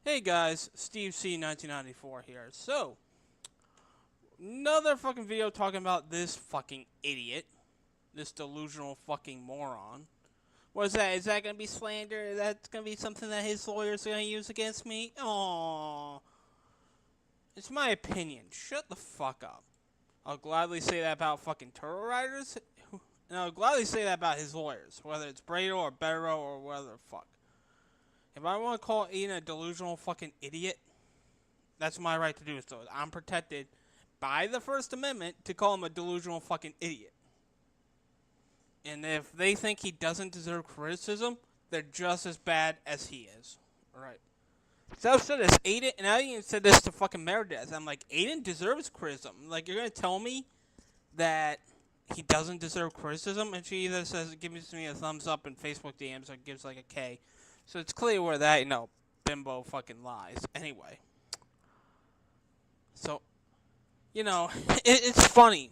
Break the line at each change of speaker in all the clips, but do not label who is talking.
Hey guys, Steve C 1994 here. So, another fucking video talking about this fucking idiot, this delusional fucking moron. What is that? Is that gonna be slander? That's gonna be something that his lawyer's gonna use against me? Aww. It's my opinion. Shut the fuck up. I'll gladly say that about fucking Turtle Riders, and I'll gladly say that about his lawyers, whether it's Brado or Barrow or whatever the fuck. If I want to call Ian a delusional fucking idiot, that's my right to do so. I'm protected by the First Amendment to call him a delusional fucking idiot. And if they think he doesn't deserve criticism, they're just as bad as he is. Alright. So I've said this, Aiden, and I even said this to fucking Meredith. I'm like, Aiden deserves criticism. Like, you're gonna tell me that he doesn't deserve criticism? And she either says, gives me a thumbs up in Facebook DMs or gives like a K. So it's clear where that, bimbo fucking lies. Anyway. So, it's funny.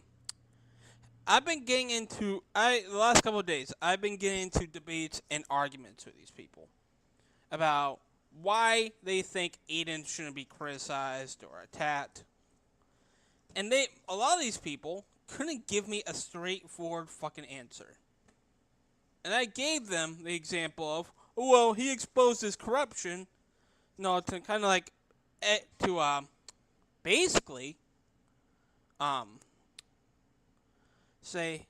I've been getting into the last couple of days. I've been getting into debates and arguments with these people about why they think Aiden shouldn't be criticized or attacked, and a lot of these people couldn't give me a straightforward fucking answer. And I gave them the example of, well, he exposed his corruption. No, to kind of like basically say,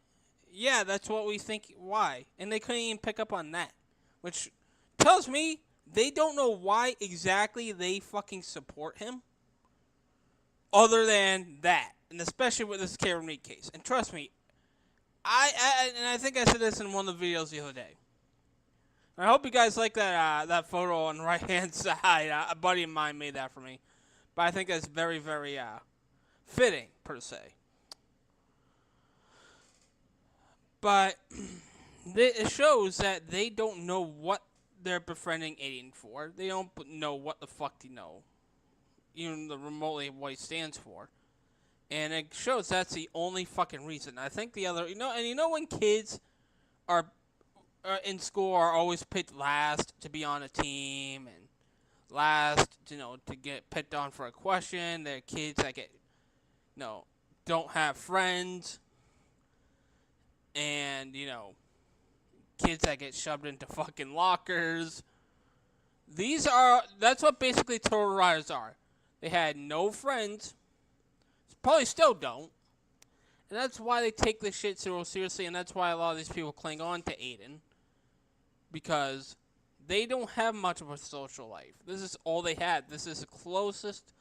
yeah, that's what we think. Why? And they couldn't even pick up on that, which tells me they don't know why exactly they fucking support him, other than that, and especially with this Karen Reed case. And trust me, I think I said this in one of the videos the other day. I hope you guys like that photo on the right hand side. A buddy of mine made that for me, but I think that's very, very fitting per se. But it shows that they don't know what they're befriending Aiden for. They don't know what the fuck they know, even the remotely what he stands for. And it shows that's the only fucking reason. I think the other, when kids are in school are always picked last to be on a team and last, to get picked on for a question. They're kids that get, don't have friends. And, kids that get shoved into fucking lockers. That's what basically Turtle Riders are. They had no friends. Probably still don't. And that's why they take this shit so seriously, and that's why a lot of these people cling on to Aiden. Because they don't have much of a social life. This is all they had. This is the closest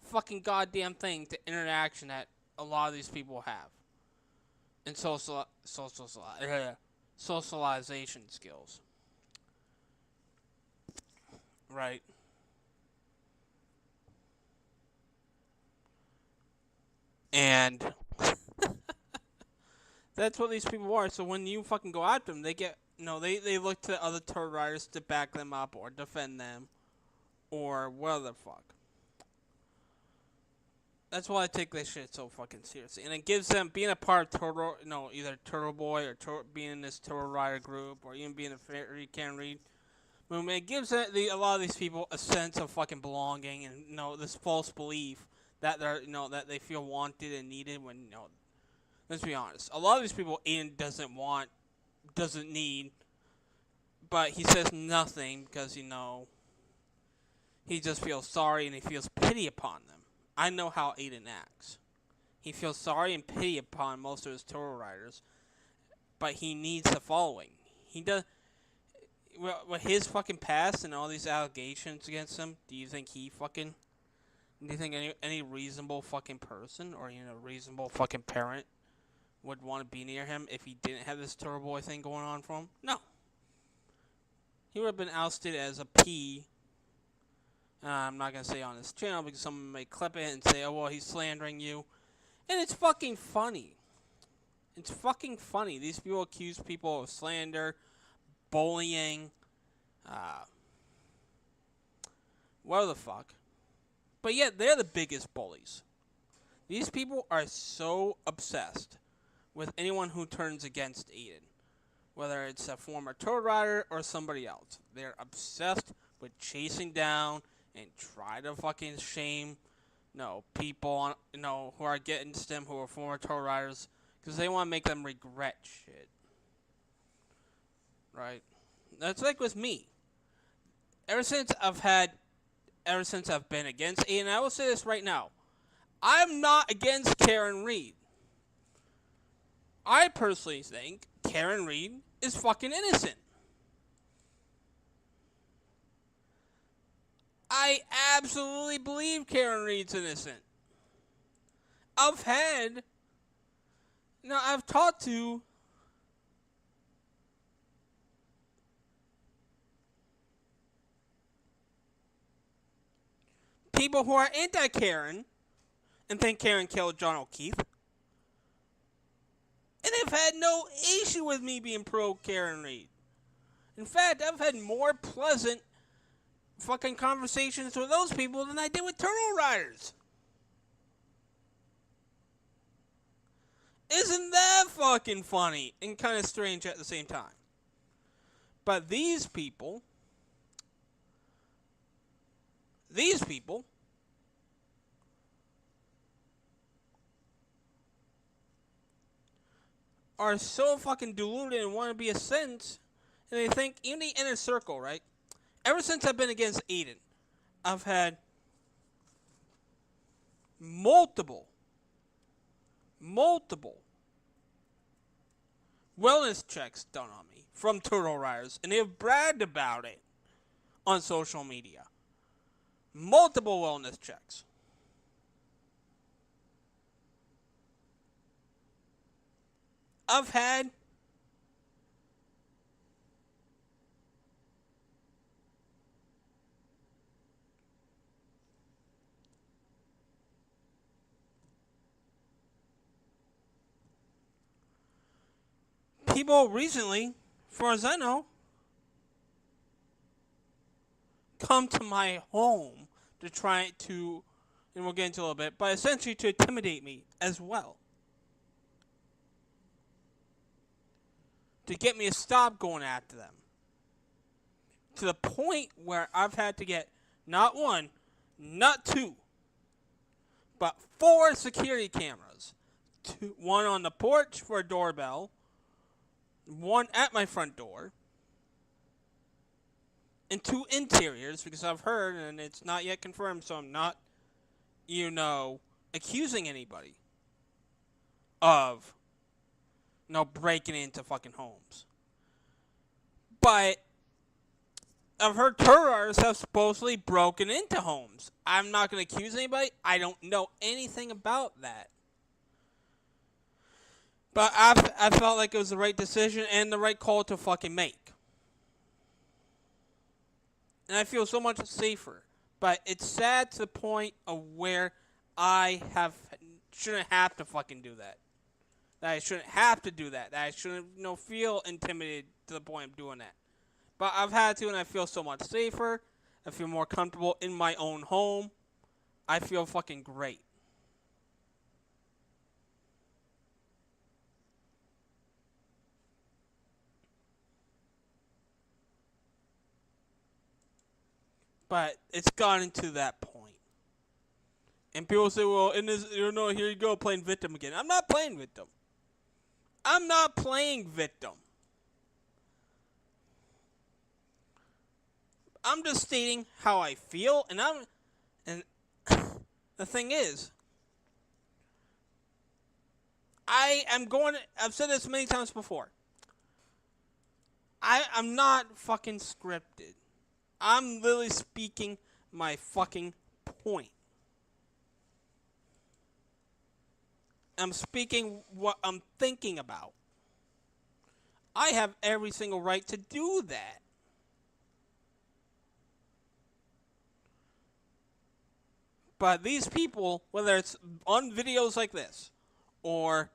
fucking goddamn thing to interaction that a lot of these people have. And socialization skills. Right. And that's what these people are. So when you fucking go after them, they get, they look to other Turtle Riders to back them up or defend them or whatever the fuck. That's why I take this shit so fucking seriously. And it gives them, being a part of Turtle, either Turtle Boy or being in this Turtle Rider group or even being a Karen Reed movement, it gives a lot of these people a sense of fucking belonging and, this false belief that they're, that they feel wanted and needed when, let's be honest. A lot of these people Aiden doesn't need, but he says nothing because, he just feels sorry and he feels pity upon them. I know how Aiden acts. He feels sorry and pity upon most of his Turtle Riders, but he needs the following. He does. With his fucking past and all these allegations against him, do you think any reasonable fucking person or reasonable fucking parent would want to be near him if he didn't have this Turtle Boy thing going on for him? No. He would have been ousted as a P. I'm not going to say on his channel because someone may clip it and say, oh, well, he's slandering you. And it's fucking funny. It's fucking funny. These people accuse people of slander, bullying, what the fuck. But yet, they're the biggest bullies. These people are so obsessed with anyone who turns against Aiden. Whether it's a former Turtle Rider or somebody else. They're obsessed with chasing down and try to fucking shame, people on, who are getting STEM who are former Turtle Riders because they want to make them regret shit. Right? That's like with me. Ever since I've been against Aiden, and I will say this right now, I'm not against Karen Reed. I personally think Karen Reed is fucking innocent. I absolutely believe Karen Reed's innocent. I've talked to people who are anti-Karen and think Karen killed John O'Keefe. And they've had no issue with me being pro-Karen Reed. In fact, I've had more pleasant fucking conversations with those people than I did with Turtle Riders. Isn't that fucking funny and kind of strange at the same time? But these people are so fucking deluded and want to be a sense, and they think, in the inner circle, right? Ever since I've been against Aiden, I've had multiple wellness checks done on me from Turtle Riders, and they have bragged about it on social media. Multiple wellness checks. I've had people recently, as far as I know, come to my home to try to, and we'll get into a little bit, but essentially to intimidate me as well. To get me to stop going after them. To the point where I've had to get not one, not two, but 4 security cameras. One on the porch for a doorbell, one at my front door, and 2 interiors, because I've heard, and it's not yet confirmed, so I'm not, accusing anybody of breaking into fucking homes. But I've heard Turtle Riders have supposedly broken into homes. I'm not going to accuse anybody. I don't know anything about that. But I felt like it was the right decision and the right call to fucking make. And I feel so much safer. But it's sad to the point of where I shouldn't have to fucking do that. That I shouldn't have to do that. That I shouldn't feel intimidated to the point of doing that. But I've had to, and I feel so much safer. I feel more comfortable in my own home. I feel fucking great. But it's gotten to that point. And people say, well, here you go, playing victim again. I'm not playing victim. I'm not playing victim. I'm just stating how I feel, and the thing is, I've said this many times before. I'm not fucking scripted. I'm literally speaking my fucking point. I'm speaking what I'm thinking about. I have every single right to do that. But these people, whether it's on videos like this, or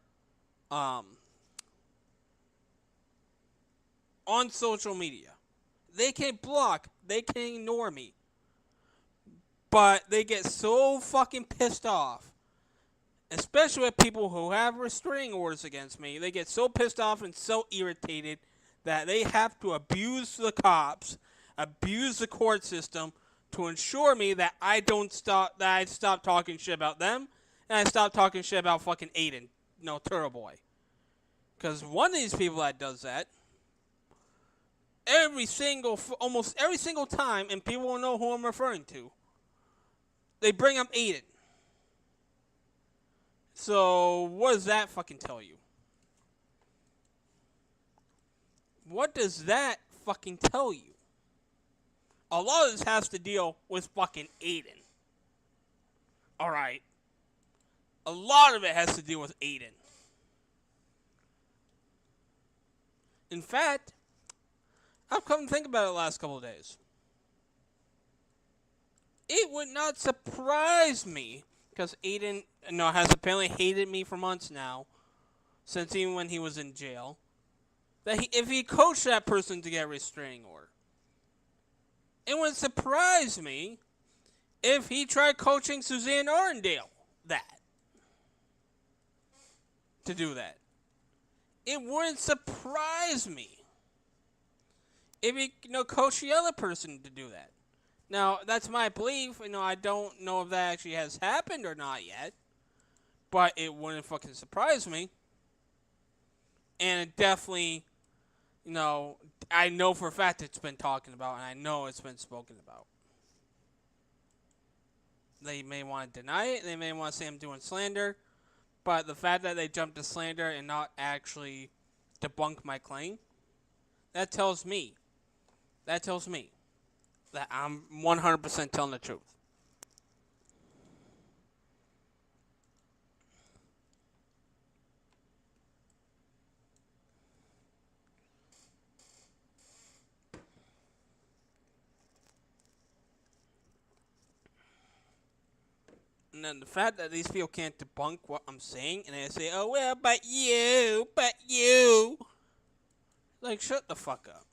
on social media, they can block, they can ignore me. But they get so fucking pissed off. Especially with people who have restraining orders against me. They get so pissed off and so irritated that they have to abuse the cops, abuse the court system to ensure me that I stop talking shit about them, and I stop talking shit about fucking Aiden, Turtle Boy. Because one of these people that does that, almost every single time, and people will know who I'm referring to, they bring up Aiden. So, what does that fucking tell you? What does that fucking tell you? A lot of this has to deal with fucking Aiden. Alright. A lot of it has to deal with Aiden. In fact, I've come to think about it the last couple of days. It would not surprise me, because Aiden has apparently hated me for months now, since even when he was in jail, that if he coached that person to get a restraining order. It wouldn't surprise me if he tried coaching Suzanne Arndale to do that. It wouldn't surprise me if he coached the other person to do that. Now, that's my belief. I don't know if that actually has happened or not yet, but it wouldn't fucking surprise me. And it definitely, I know for a fact it's been talked about, and I know it's been spoken about. They may want to deny it. They may want to say I'm doing slander. But the fact that they jumped to slander and not actually debunk my claim, that tells me that I'm 100% telling the truth. And then the fact that these people can't debunk what I'm saying, and they say, oh, well, but you. Like, shut the fuck up.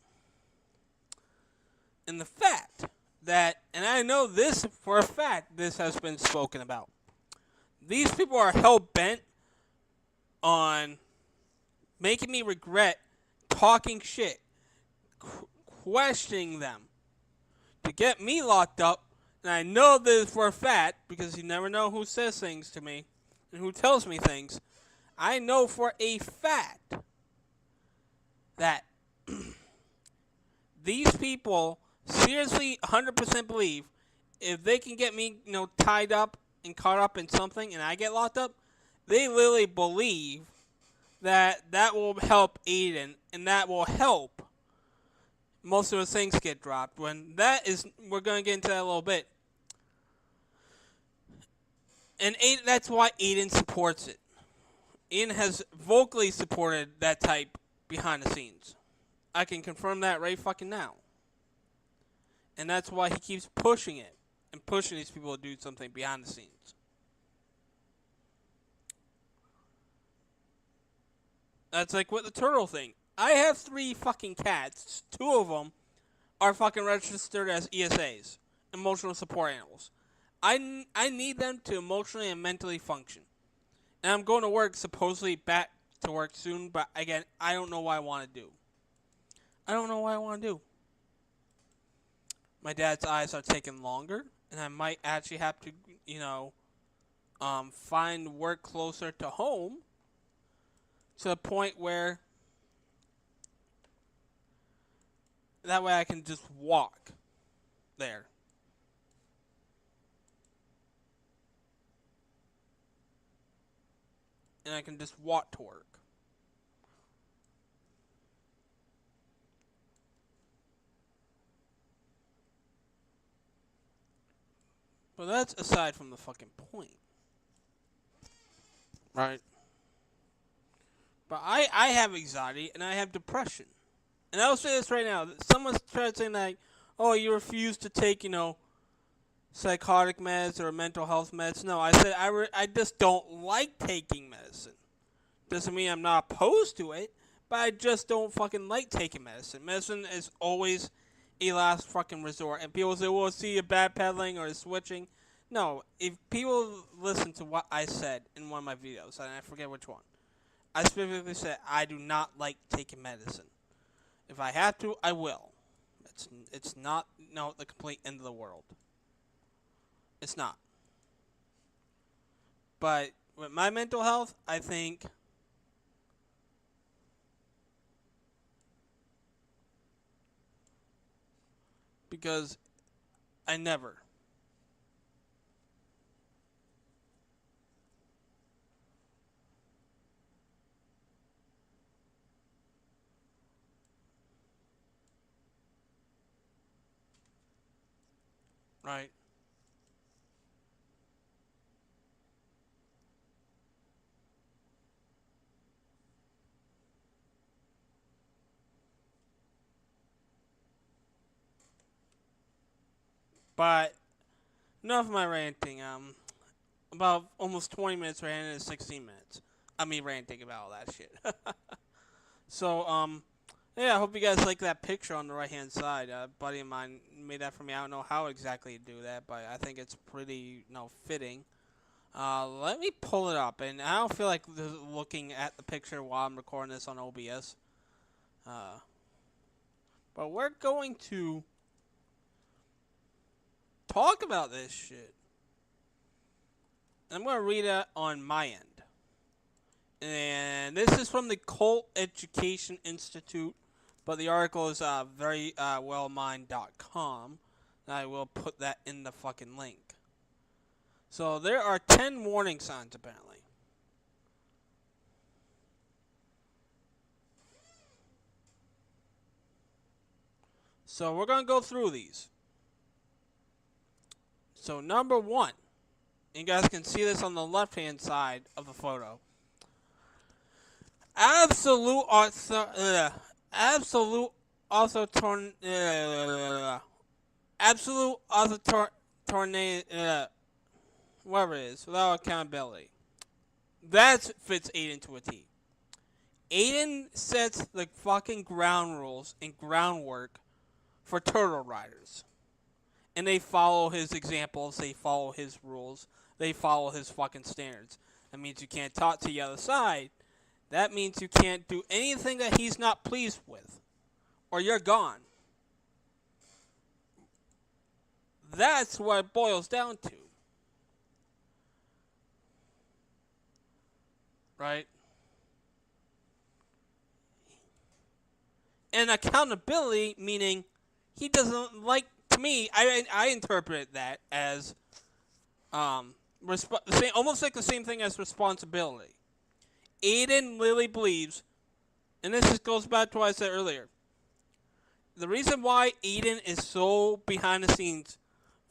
And the fact that, and I know this for a fact, this has been spoken about. These people are hell-bent on making me regret talking shit, questioning them, to get me locked up. And I know this for a fact, because you never know who says things to me and who tells me things. I know for a fact that these people seriously 100% believe if they can get me, tied up and caught up in something and I get locked up, they literally believe that will help Aiden and that will help most of the things get dropped. When we're going to get into that a little bit. And that's why Aiden supports it. Aiden has vocally supported that type behind the scenes. I can confirm that right fucking now. And that's why he keeps pushing it and pushing these people to do something behind the scenes. That's like with the turtle thing. I have 3 fucking cats. 2 of them are fucking registered as ESAs, emotional support animals. I need them to emotionally and mentally function. And I'm going to work, supposedly back to work soon, but again, I don't know what I want to do. I don't know what I want to do. My dad's eyes are taking longer, and I might actually have to, find work closer to home to the point where that way I can just walk there. And I can just walk to work. But that's aside from the fucking point. Right? But I have anxiety and I have depression. And I'll say this right now. Someone's trying to say like, oh, you refuse to take, psychotic meds or mental health meds. No, I said I just don't like taking medicine. Doesn't mean I'm not opposed to it, but I just don't fucking like taking medicine. Medicine is always a last fucking resort. And people say, well, see, you're backpedaling or switching. No, if people listen to what I said in one of my videos, and I forget which one, I specifically said I do not like taking medicine. If I have to, I will. It's not the complete end of the world. It's not. But with my mental health, I think because I never. Right. But enough of my ranting. About almost 20 minutes ran into 16 minutes. I mean, ranting about all that shit. So, yeah, I hope you guys like that picture on the right hand side. A buddy of mine made that for me. I don't know how exactly to do that, but I think it's pretty, fitting. Let me pull it up, and I don't feel like looking at the picture while I'm recording this on OBS. Uh, but we're going to talk about this shit. I'm going to read it on my end. And this is from the Cult Education Institute, but the article is very wellmind.com. I will put that in the fucking link. So there are 10 warning signs, apparently. So we're going to go through these. So number 1, you guys can see this on the left-hand side of the photo. Absolute authoritarian, whatever it is, without accountability. That fits Aiden to a T. Aiden sets the fucking ground rules and groundwork for Turtle Riders. And they follow his examples, they follow his rules, they follow his fucking standards. That means you can't talk to the other side. That means you can't do anything that he's not pleased with, or you're gone. That's what it boils down to. Right? And accountability, meaning he doesn't like, to me, I interpret that as almost like the same thing as responsibility. Aiden literally believes, and this just goes back to what I said earlier, the reason why Aiden is so behind the scenes,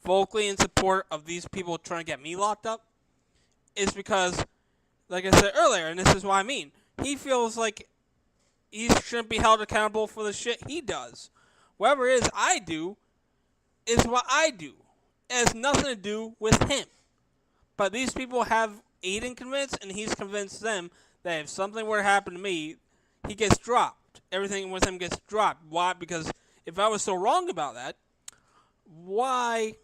vocally in support of these people trying to get me locked up, is because, like I said earlier, and this is what I mean, he feels like he shouldn't be held accountable for the shit he does. Whatever it is I do, is what I do. It has nothing to do with him. But these people have Aiden convinced, and he's convinced them that if something were to happen to me, he gets dropped. Everything with him gets dropped. Why? Because if I was so wrong about that, why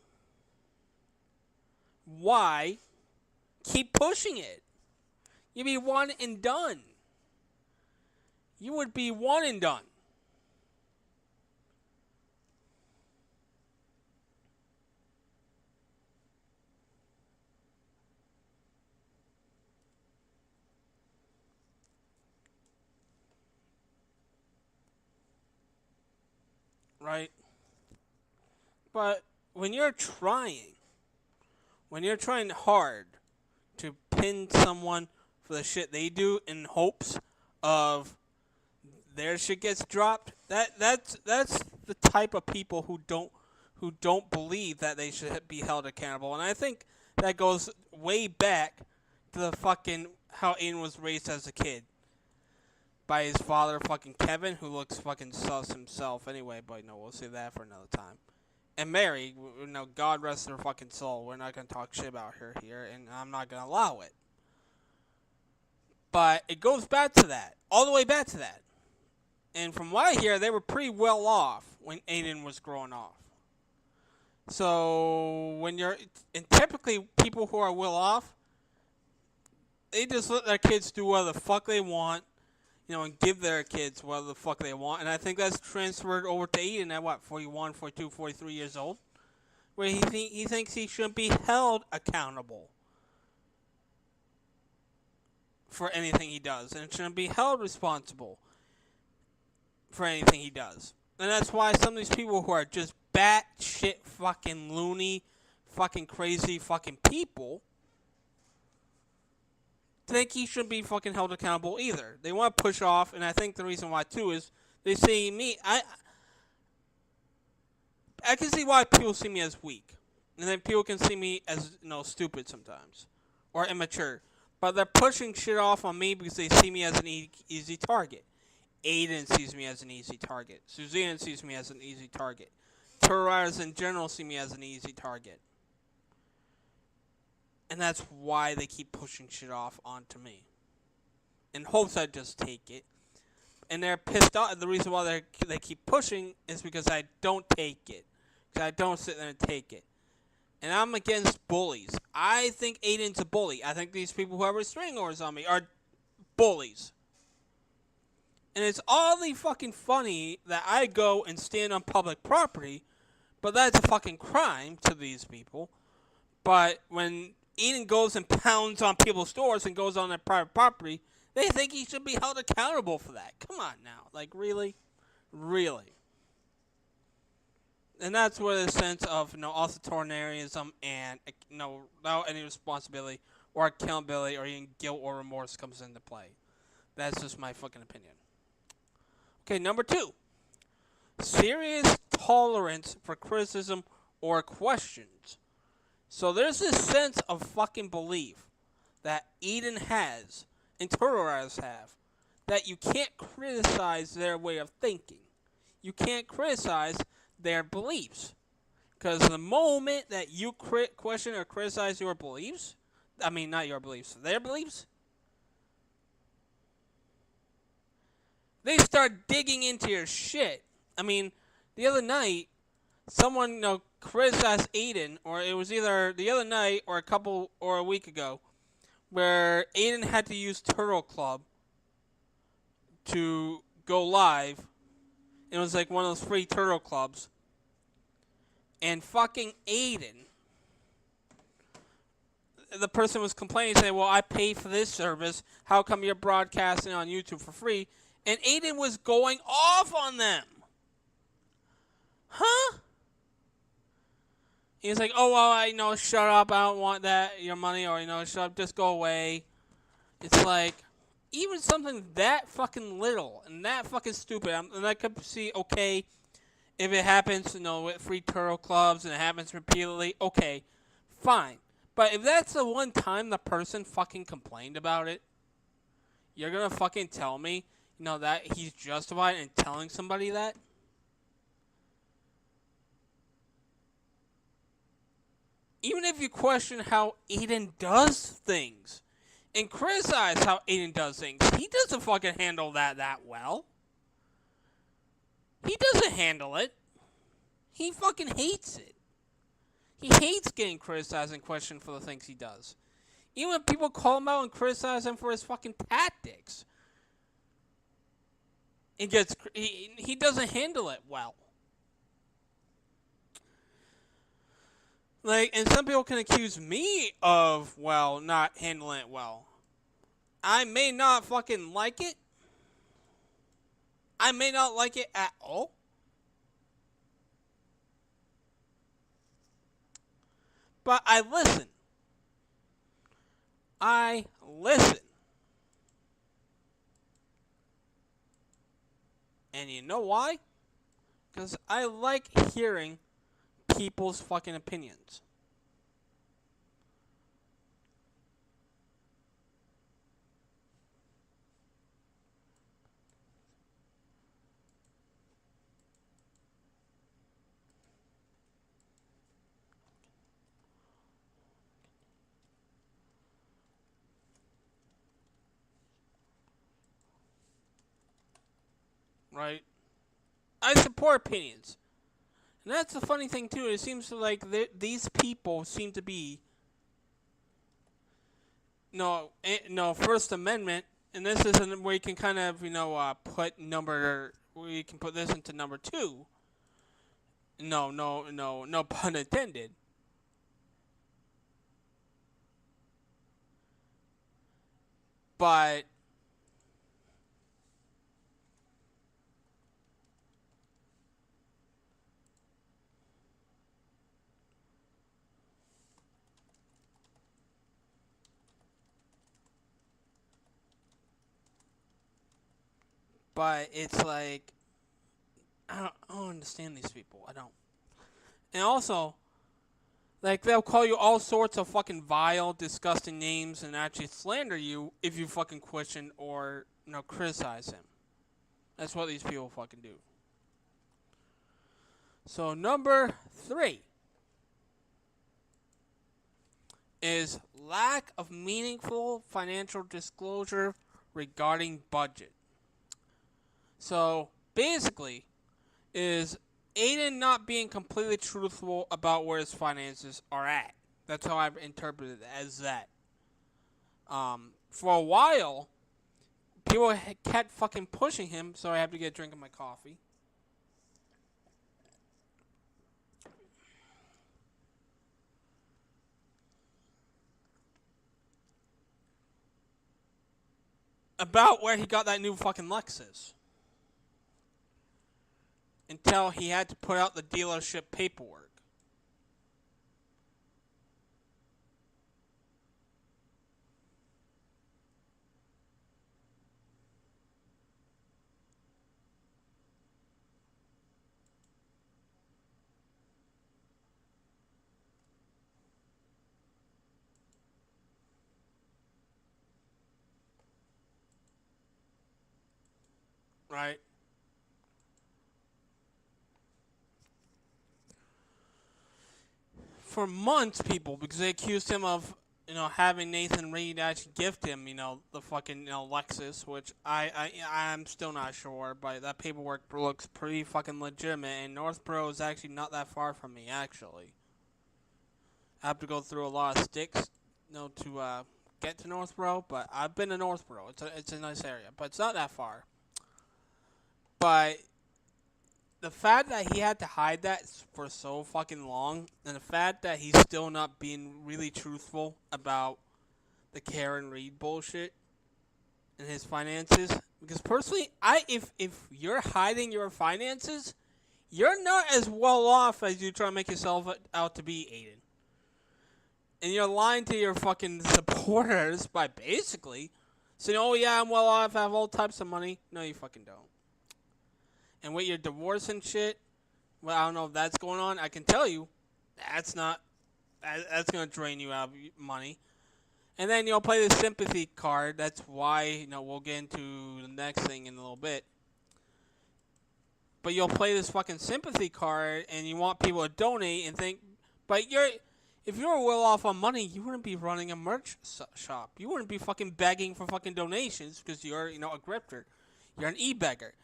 keep pushing it? You'd be one and done. You would be one and done. Right? But when you're trying hard to pin someone for the shit they do in hopes of their shit gets dropped, that's the type of people who don't believe that they should be held accountable. And I think that goes way back to the fucking how Aiden was raised as a kid by his father, fucking Kevin, who looks fucking sus himself anyway, but no, we'll save that for another time. And Mary, God rest her fucking soul. We're not going to talk shit about her here, and I'm not going to allow it. But it goes back to that, all the way back to that. And from what I hear, they were pretty well off when Aiden was growing up. So and typically people who are well off, they just let their kids do whatever the fuck they want, and give their kids whatever the fuck they want. And I think that's transferred over to Aiden at 41, 42, 43 years old. where he thinks he shouldn't be held accountable for anything he does, and shouldn't be held responsible for anything he does. And that's why some of these people who are just batshit fucking loony, fucking crazy fucking people think he shouldn't be fucking held accountable either. They want to push off, and I think the reason why too is they see me. I can see why people see me as weak, and then people can see me as stupid sometimes or immature. But they're pushing shit off on me because they see me as an easy target. Aiden sees me as an easy target. Suzanne sees me as an easy target. Terrorizers in general see me as an easy target. And that's why they keep pushing shit off onto me. In hopes I just take it. And they're pissed off. The reason why they keep pushing is because I don't take it. Because I don't sit there and take it. And I'm against bullies. I think Aiden's a bully. I think these people who have restraining orders on me are bullies. And it's oddly fucking funny that I go and stand on public property, but that's a fucking crime to these people. But when Aiden goes and pounds on people's doors and goes on their private property, they think he should be held accountable for that. Come on now. Like, really? Really? And that's where the sense of, authoritarianism and, without any responsibility or accountability or even guilt or remorse comes into play. That's just my fucking opinion. Okay, number 2. Serious tolerance for criticism or questions. So there's this sense of fucking belief that Eden has and terrorizers have that you can't criticize their way of thinking. You can't criticize their beliefs. Because the moment that you question or criticize your beliefs, I mean, not your beliefs, their beliefs, they start digging into your shit. I mean, the other night, someone, criticized Aiden, or it was either the other night or a week ago, where Aiden had to use Turtle Club to go live. It was like one of those free Turtle Clubs. And fucking Aiden, the person was complaining, saying, well, I pay for this service. How come you're broadcasting on YouTube for free? And Aiden was going off on them. Huh? He was like, oh, well, shut up. I don't want your money. Or, shut up. Just go away. It's like, even something that fucking little and that fucking stupid. And I could see, okay, if it happens, with free Turtle Clubs and it happens repeatedly, okay, fine. But if that's the one time the person fucking complained about it, you're going to fucking tell me, that he's justified in telling somebody that? Even if you question how Aiden does things and criticize how Aiden does things, he doesn't fucking handle that well. He doesn't handle it. He fucking hates it. He hates getting criticized and questioned for the things he does. Even when people call him out and criticize him for his fucking tactics, he doesn't handle it well. Like, and some people can accuse me of, not handling it well. I may not fucking like it. I may not like it at all. But I listen. I listen. And you know why? Because I like hearing people's fucking opinions. Right? I support opinions. And that's the funny thing, too. It seems like these people seem to be... No, First Amendment, and this is where you can kind of, we can put this into number 2. No pun intended. But it's like I don't understand these people. I don't. And also, like they'll call you all sorts of fucking vile, disgusting names and actually slander you if you fucking question or criticize him. That's what these people fucking do. So number 3 is lack of meaningful financial disclosure regarding budget. So basically, is Aiden not being completely truthful about where his finances are at. That's how I've interpreted it as that. For a while, people kept fucking pushing him, so I have to get a drink of my coffee. About where he got that new fucking Lexus. Until he had to put out the dealership paperwork. Right? For months, people, because they accused him of having Nathan Reed actually gift him, the fucking, Lexus, which I'm still not sure, but that paperwork looks pretty fucking legitimate, and Northborough is actually not that far from me, actually. I have to go through a lot of sticks, to get to Northborough, but I've been to Northborough. It's a nice area, but it's not that far. But the fact that he had to hide that for so fucking long, and the fact that he's still not being really truthful about the Karen Reed bullshit and his finances, because personally, if you're hiding your finances, you're not as well off as you try to make yourself out to be, Aiden. And you're lying to your fucking supporters by basically saying, "Oh yeah, I'm well off, I have all types of money." No, you fucking don't. And with your divorce and shit, well, I don't know if that's going on. I can tell you, that's not. That's gonna drain you out of money. And then you'll play the sympathy card. That's why we'll get into the next thing in a little bit. But you'll play this fucking sympathy card, and you want people to donate and think, but if you were well off on money, you wouldn't be running a merch shop. You wouldn't be fucking begging for fucking donations because you're a grifter. You're an e-beggar.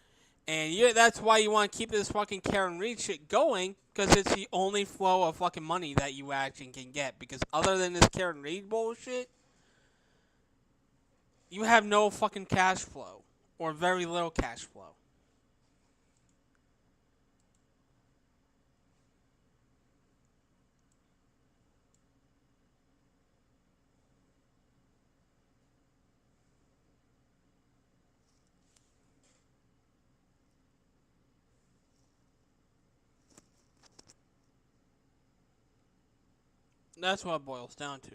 And that's why you want to keep this fucking Karen Reed shit going, because it's the only flow of fucking money that you actually can get. Because other than this Karen Reed bullshit, you have no fucking cash flow. Or very little cash flow. That's what it boils down to.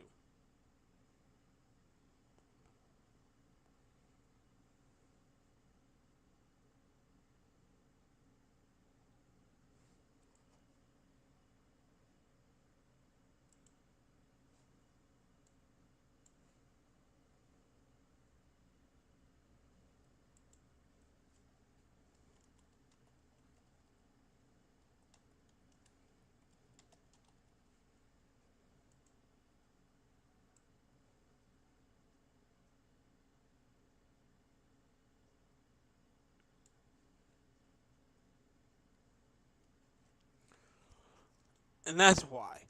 And that's why.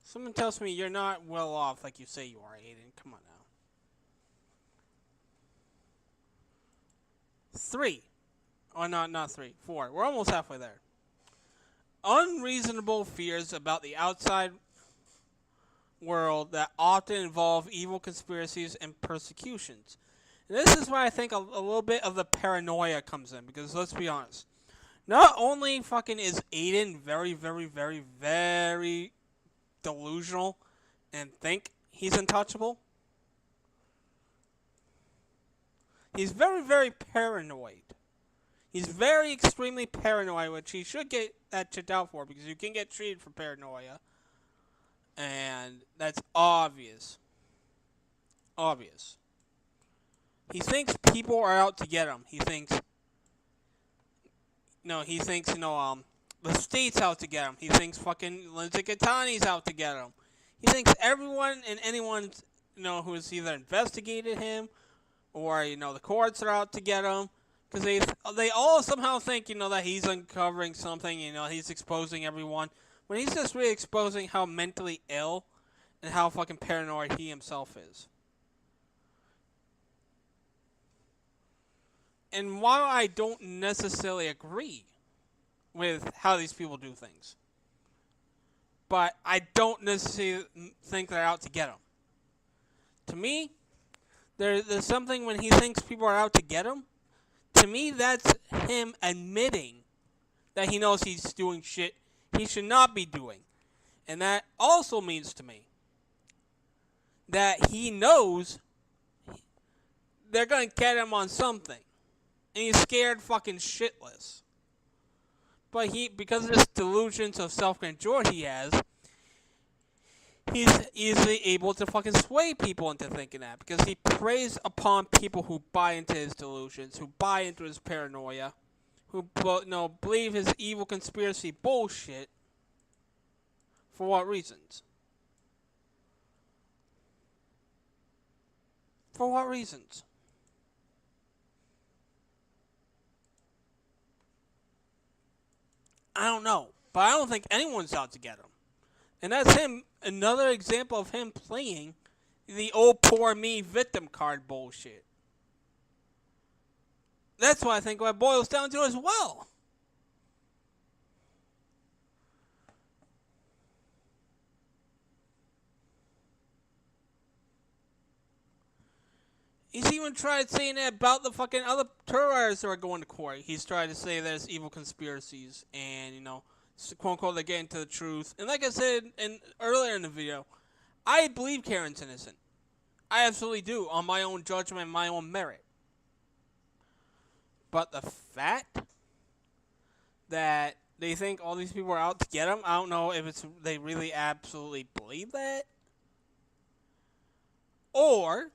Someone tells me you're not well off like you say you are, Aiden. Come on now. 3. Oh, not 3. 4. We're almost halfway there. unreasonable fears about the outside world that often involve evil conspiracies and persecutions. And this is where I think a little bit of the paranoia comes in, because let's be honest. Not only fucking is Aiden very, very, very, very delusional and think he's untouchable, he's very, very paranoid. He's very extremely paranoid, which he should get that checked out for, because you can get treated for paranoia. And that's obvious. Obvious. He thinks people are out to get him. He thinks, the state's out to get him. He thinks fucking Lindsay Catani's out to get him. He thinks everyone and anyone, who has either investigated him or, the courts are out to get him. Because they all somehow think, that he's uncovering something, he's exposing everyone. When he's just really exposing how mentally ill and how fucking paranoid he himself is. And while I don't necessarily agree with how these people do things, but I don't necessarily think they're out to get him. To me, there's something when he thinks people are out to get him. To me, that's him admitting that he knows he's doing shit he should not be doing. And that also means to me that he knows they're going to get him on something. And he's scared fucking shitless. But because of this delusions of self-control he has, he's easily able to fucking sway people into thinking that. Because he preys upon people who buy into his delusions, who buy into his paranoia, who believe his evil conspiracy bullshit. For what reasons? For what reasons? I don't know. But I don't think anyone's out to get him. And that's him, another example of him playing the "oh poor me" victim card bullshit. That's what I think what it boils down to as well. He's even tried saying that about the fucking other terrorists who are going to court. He's tried to say there's evil conspiracies and, quote unquote, they're getting to the truth. And like I said earlier in the video, I believe Karen's innocent. I absolutely do, on my own judgment and my own merit. But the fact that they think all these people are out to get him, I don't know if they really absolutely believe that. Or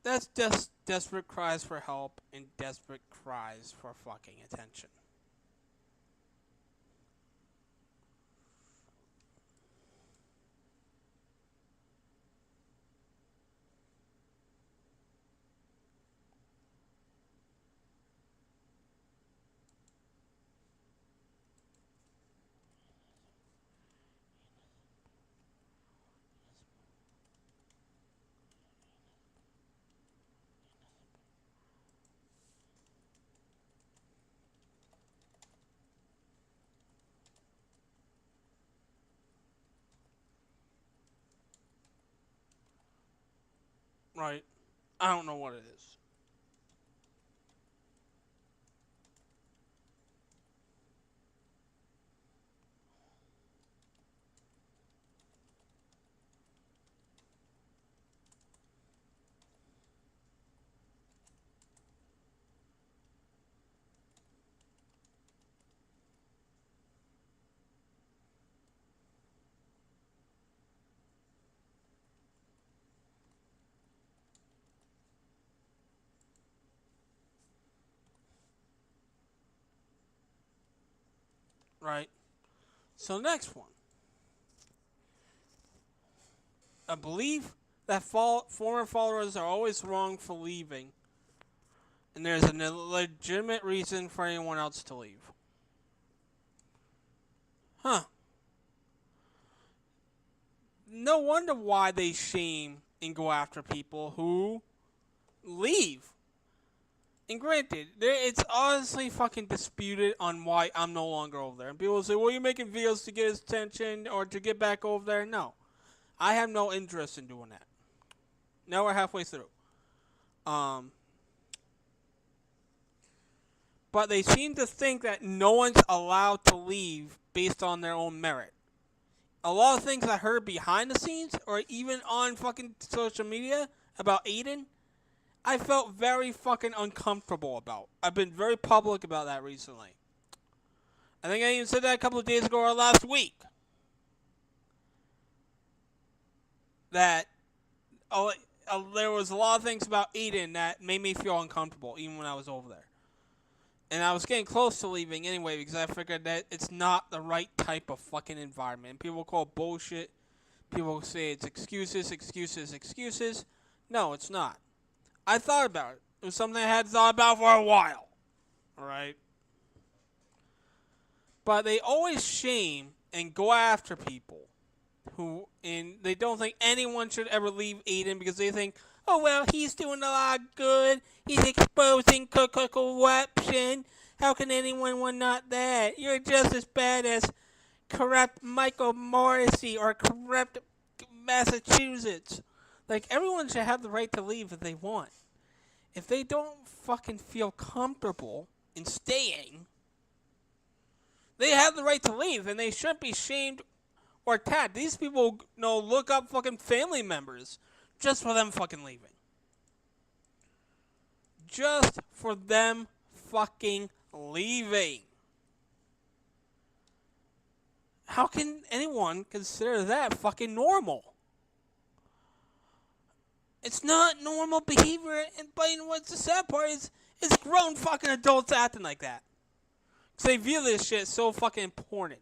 that's just desperate cries for help and desperate cries for fucking attention. Right? I don't know what it is. Right? So next one. I believe that former followers are always wrong for leaving, and there's a legitimate reason for anyone else to leave. Huh. No wonder why they shame and go after people who leave. And granted, it's honestly fucking disputed on why I'm no longer over there. And people say, well, you're making videos to get his attention or to get back over there. No. I have no interest in doing that. Now we're halfway through. But they seem to think that no one's allowed to leave based on their own merit. A lot of things I heard behind the scenes or even on fucking social media about Aiden, I felt very fucking uncomfortable about. I've been very public about that recently. I think I even said that a couple of days ago or last week. That there was a lot of things about Aiden that made me feel uncomfortable even when I was over there. And I was getting close to leaving anyway because I figured that it's not the right type of fucking environment. People call it bullshit. People say it's excuses, excuses, excuses. No, it's not. I thought about it. It was something I had thought about for a while. Alright? But they always shame and go after people and they don't think anyone should ever leave Aiden because they think, oh, well, he's doing a lot of good. He's exposing corruption. How can anyone want not that? You're just as bad as corrupt Michael Morrissey or corrupt Massachusetts. Like, everyone should have the right to leave if they want. If they don't fucking feel comfortable in staying, they have the right to leave, and they shouldn't be shamed or attacked. These people, look up fucking family members just for them fucking leaving. Just for them fucking leaving. How can anyone consider that fucking normal? It's not normal behavior, but you know what's the sad part is grown fucking adults acting like that. Because they view this shit so fucking important.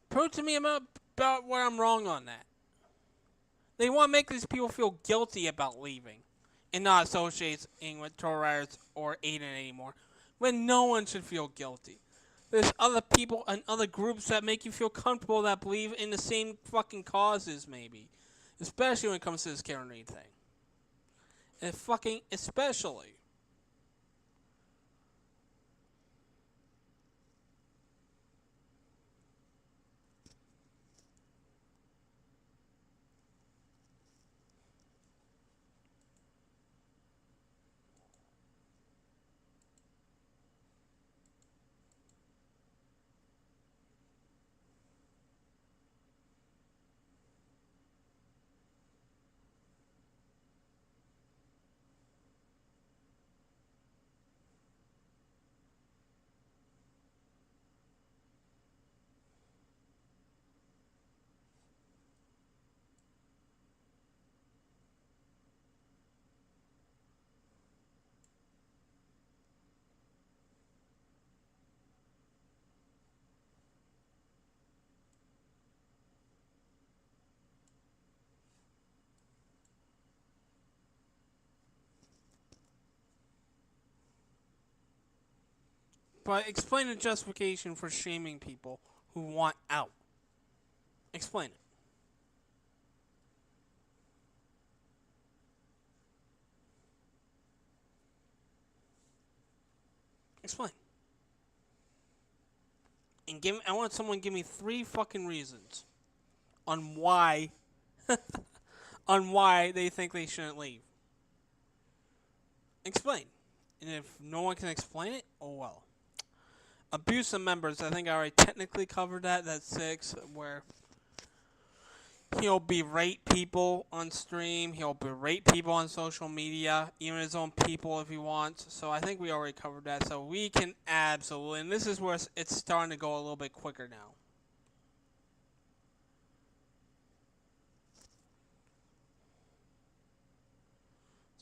Prove to me about where I'm wrong on that. They want to make these people feel guilty about leaving and not associating with Torres or Aiden anymore, when no one should feel guilty. There's other people and other groups that make you feel comfortable that believe in the same fucking causes, maybe. Especially when it comes to this Karen Reed thing. And fucking especially. But explain the justification for shaming people who want out. Explain it. Explain. And I want someone to give me 3 fucking reasons on why on why they think they shouldn't leave. Explain. And if no one can explain it, oh well. Abuse of members, I think I already technically covered that. That's 6, where he'll berate people on stream. He'll berate people on social media, even his own people if he wants. So I think we already covered that. So we can absolutely, and this is where it's starting to go a little bit quicker now.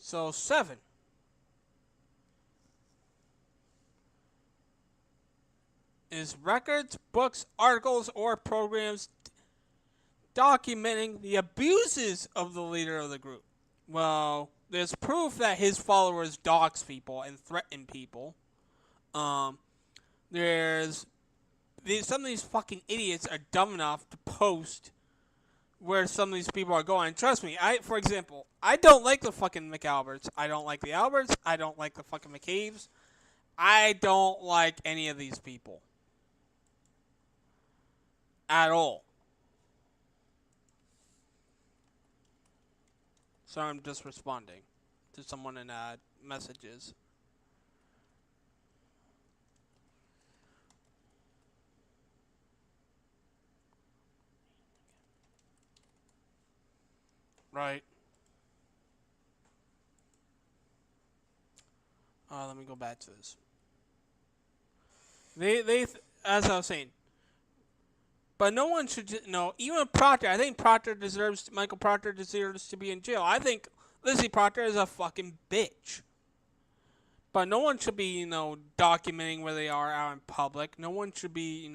So 7. Is records, books, articles, or programs documenting the abuses of the leader of the group. Well, there's proof that his followers dox people and threaten people. There's some of these fucking idiots are dumb enough to post where some of these people are going. And trust me, for example, I don't like the fucking McAlberts. I don't like the Alberts. I don't like the fucking McCaves. I don't like any of these people at all. So I'm just responding to someone in messages. Right. Let me go back to this. As I was saying, but no one should know. Even Proctor, I think Michael Proctor deserves to be in jail. I think Lizzie Proctor is a fucking bitch. But no one should be, documenting where they are out in public. No one should be,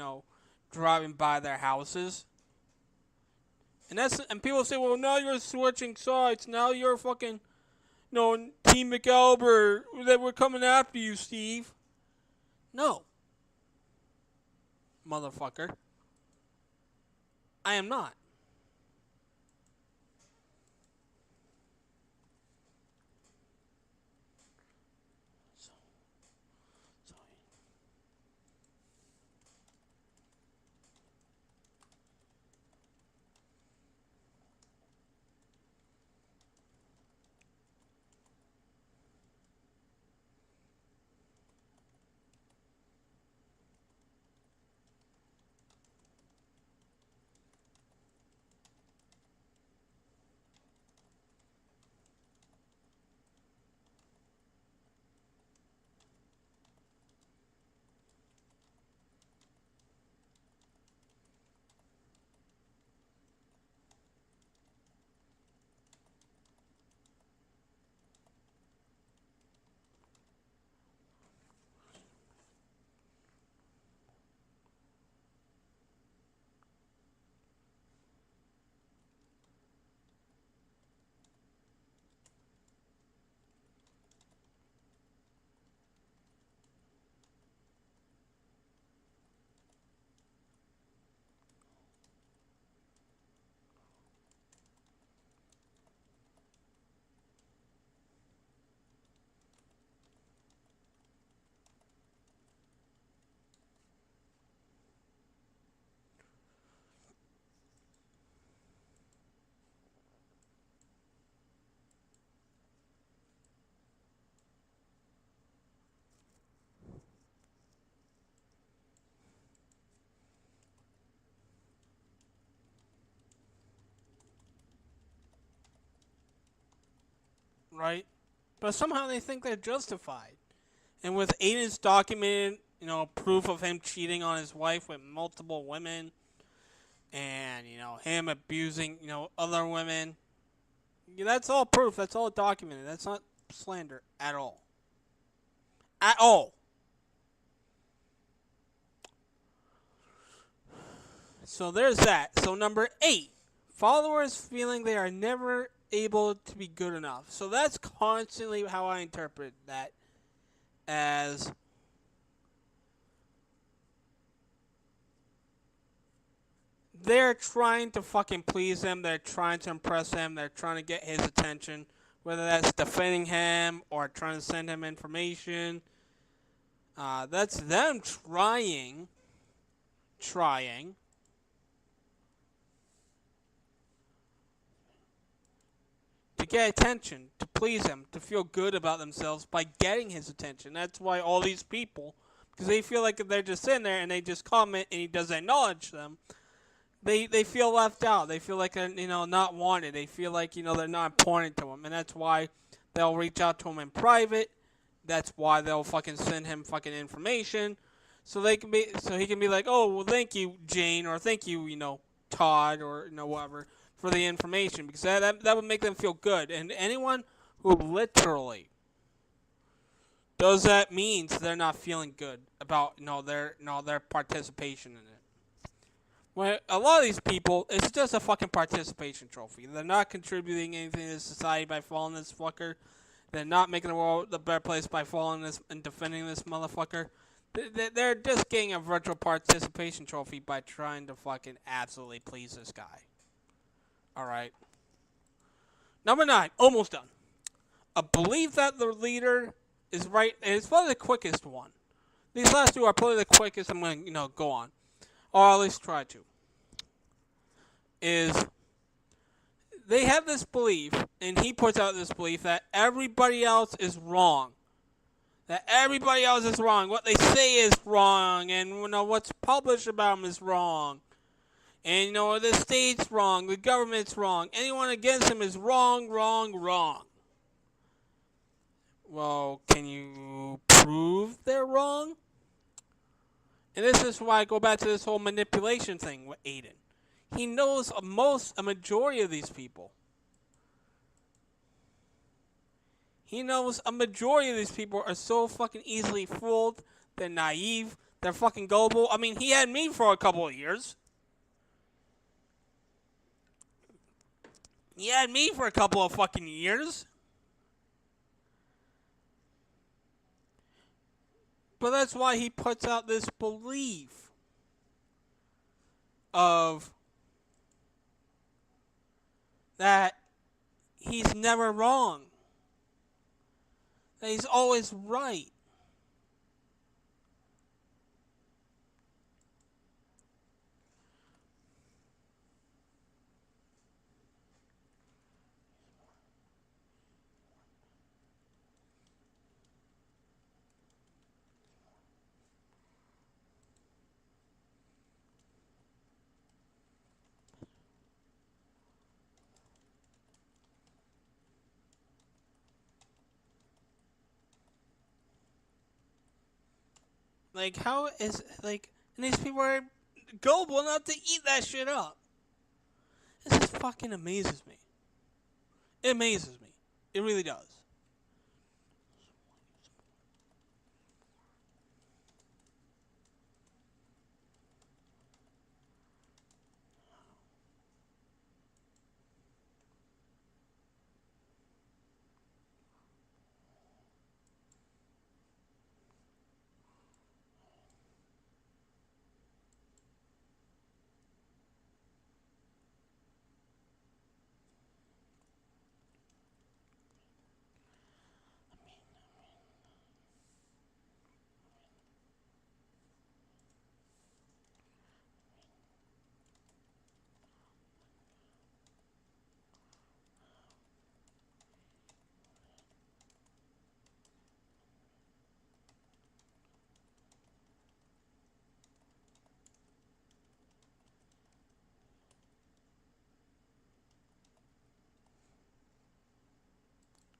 driving by their houses. And people say, well, now you're switching sides. Now you're fucking, Team McAlbert. That we're coming after you, Steve. No. Motherfucker. I am not. Right? But somehow they think they're justified. And with Aiden's documented, proof of him cheating on his wife with multiple women, and him abusing, other women, that's all proof. That's all documented. That's not slander at all. At all. So there's that. So number 8, followers feeling they are never able to be good enough. So that's constantly how I interpret that, as they're trying to fucking please him. They're trying to impress him. They're trying to get his attention, whether that's defending him or trying to send him information. That's them trying to get attention, to please him, to feel good about themselves by getting his attention. That's why all these people, because they feel like they're just sitting there and they just comment and he doesn't acknowledge them, they feel left out. They feel like they're, not wanted. They feel like, they're not important to him. And that's why they'll reach out to him in private. That's why they'll fucking send him fucking information. So he can be like, oh, well, thank you, Jane, or thank you, Todd, or, whatever, for the information, because that would make them feel good. And anyone who literally does that means they're not feeling good about their participation in it. Well, a lot of these people, it's just a fucking participation trophy. They're not contributing anything to society by following this fucker. They're not making the world a better place by following this and defending this motherfucker. They're just getting a virtual participation trophy by trying to fucking absolutely please this guy. Alright. Number 9, almost done. I believe that the leader is right, and it's probably the quickest one. These last two are probably the quickest I'm going to, go on. Or at least try to. Is they have this belief, and he puts out this belief that everybody else is wrong. That everybody else is wrong. What they say is wrong, and what's published about them is wrong. And the state's wrong, the government's wrong. Anyone against him is wrong, wrong, wrong. Well, can you prove they're wrong? And this is why I go back to this whole manipulation thing with Aiden. He knows a majority of these people. He knows a majority of these people are so fucking easily fooled. They're naive. They're fucking gullible. I mean, he had me for a couple of years. He had me for a couple of fucking years. But that's why he puts out this belief of that he's never wrong. That he's always right. Like, how is, like, and these people are gullible enough to eat that shit up. This just fucking amazes me. It amazes me. It really does.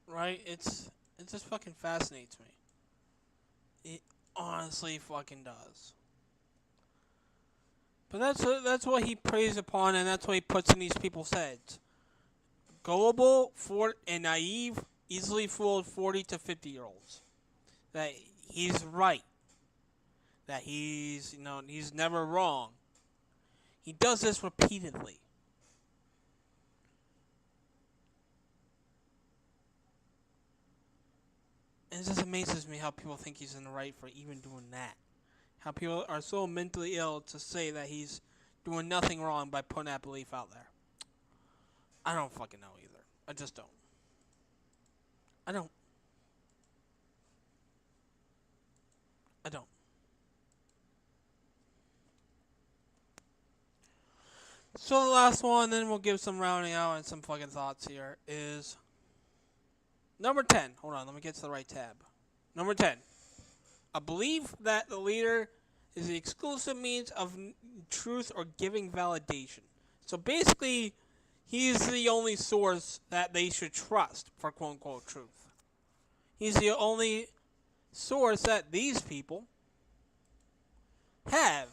Right? It just fucking fascinates me. It honestly fucking does. But that's what he preys upon, and that's what he puts in these people's heads. Gullible, and naive, easily fooled 40 to 50-year-olds. That he's right. That he's never wrong. He does this repeatedly. And it just amazes me how people think he's in the right for even doing that. How people are so mentally ill to say that he's doing nothing wrong by putting that belief out there. I don't fucking know either. I just don't. I don't. So the last one, then we'll give some rounding out and some fucking thoughts here, is number 10. Hold on, let me get to the right tab. Number 10. I believe that the leader is the exclusive means of truth or giving validation. So basically, he's the only source that they should trust for quote-unquote truth. He's the only source that these people have.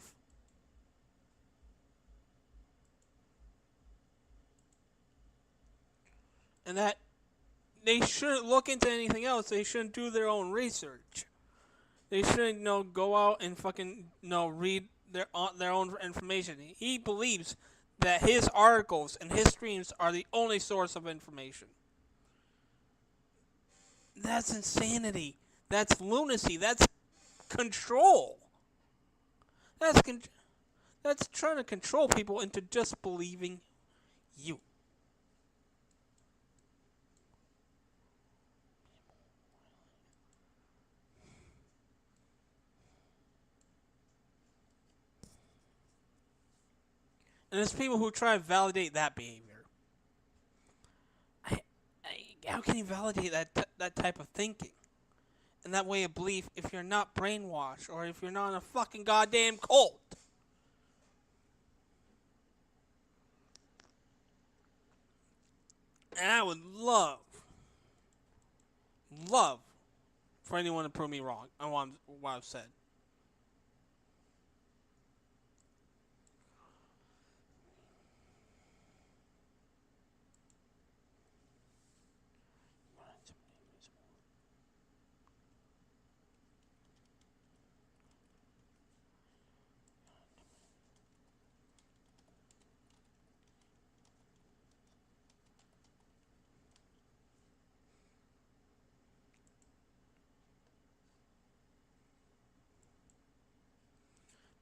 And that they shouldn't look into anything else. They shouldn't do their own research. They shouldn't, go out and fucking, read their own information. He believes that his articles and his streams are the only source of information. That's insanity. That's lunacy. That's control. That's that's trying to control people into just believing you. And there's people who try to validate that behavior. I, how can you validate that type of thinking and that way of belief if you're not brainwashed or if you're not in a fucking goddamn cult? And I would love for anyone to prove me wrong on what I've said.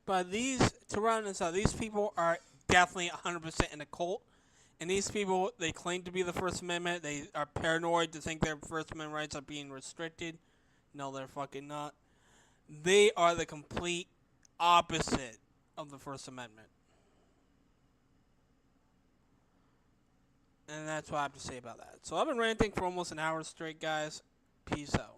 But to round this out, these people are definitely 100% in a cult. And these people, they claim to be the First Amendment. They are paranoid to think their First Amendment rights are being restricted. No, they're fucking not. They are the complete opposite of the First Amendment. And that's what I have to say about that. So I've been ranting for almost an hour straight, guys. Peace out.